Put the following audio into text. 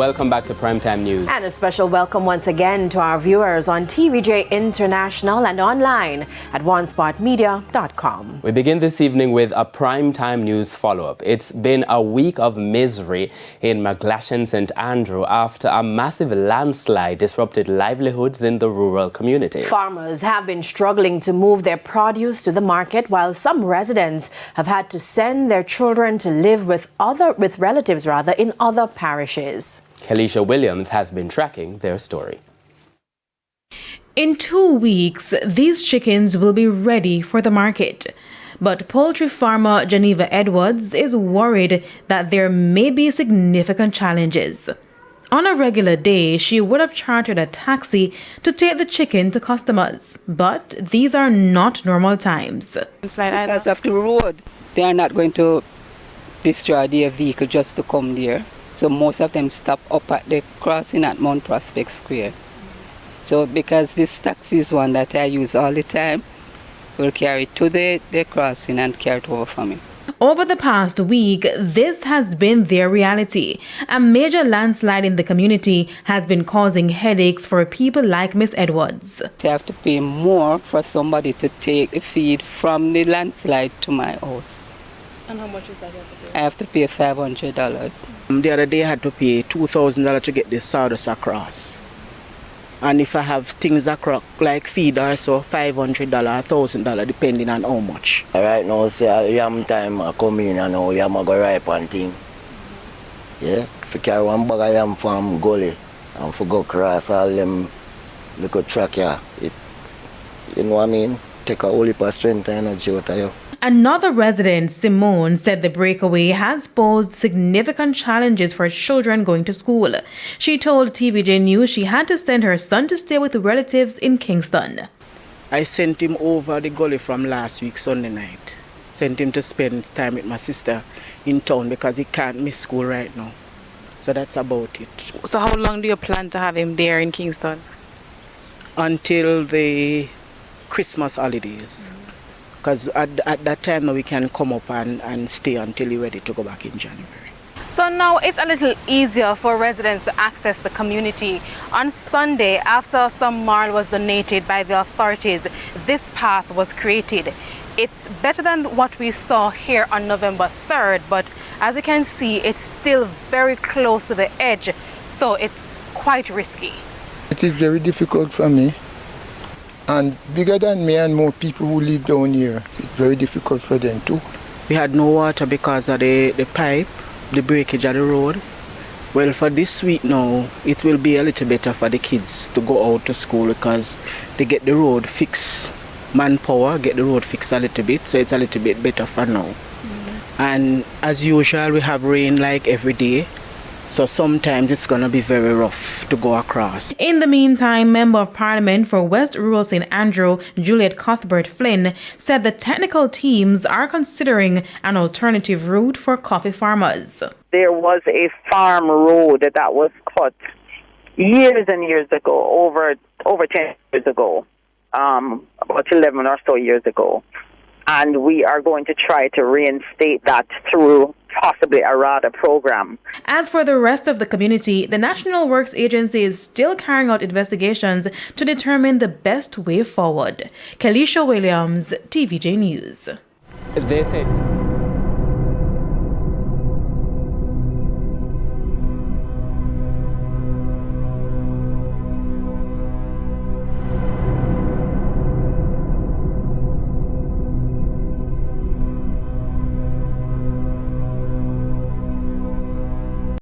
Welcome back to Primetime News. And a special welcome once again to our viewers on TVJ International and online at onespotmedia.com. We begin this evening with a Primetime News follow-up. It's been a week of misery in McGlashen, St. Andrew after a massive landslide disrupted livelihoods in the rural community. Farmers have been struggling to move their produce to the market, while some residents have had to send their children to live with relatives in other parishes. Kelisha Williams has been tracking their story. In 2 weeks, these chickens will be ready for the market. But poultry farmer Geneva Edwards is worried that there may be significant challenges. On a regular day, she would have chartered a taxi to take the chicken to customers. But these are not normal times. Because of the road, they are not going to destroy their vehicle just to come there. So most of them stop up at the crossing at Mount Prospect Square. So because this taxi is one that I use all the time, we'll carry it to the crossing and carry it over for me. Over the past week, this has been their reality. A major landslide in the community has been causing headaches for people like Miss Edwards. I have to pay more for somebody to take the feed from the landslide to my house. And how much is that? I have to pay $500. The other day I had to pay $2,000 to get the sawdust across. And if I have things across, like feed or so, $500, $1,000, depending on how much. Right now, say, yam time I come in and now yam I go ripe and thing. Yeah, if you carry one bag of yam from gully and for go cross all them little track here, you know what I mean? Take a whole heap of strength and energy out of you. Another resident, Simone, said the breakaway has posed significant challenges for children going to school. She told TVJ News she had to send her son to stay with relatives in Kingston. I sent him over the gully from last week, Sunday night. Sent him to spend time with my sister in town because he can't miss school right now. So that's about it. So how long do you plan to have him there in Kingston? Until the Christmas holidays. Because at that time we can come up and stay until you're ready to go back in January. So now it's a little easier for residents to access the community. On Sunday, after some marl was donated by the authorities, this path was created. It's better than what we saw here on November 3rd, but as you can see, it's still very close to the edge, so it's quite risky. It is very difficult for me. And bigger than me and more people who live down here, it's very difficult for them too. We had no water because of the pipe, the breakage of the road. Well, for this week now, it will be a little better for the kids to go out to school because they get the road fixed, manpower, get the road fixed a little bit, so it's a little bit better for now. And as usual, we have rain like every day. So sometimes it's going to be very rough to go across. In the meantime, Member of Parliament for West Rural St. Andrew, Juliet Cuthbert Flynn, said the technical teams are considering an alternative route for coffee farmers. There was a farm road that was cut years and years ago, over 10 years ago, about 11 or so years ago. And we are going to try to reinstate that through possibly a RADA program. As for the rest of the community, the National Works Agency is still carrying out investigations to determine the best way forward. Kelisha Williams, TVJ News. They said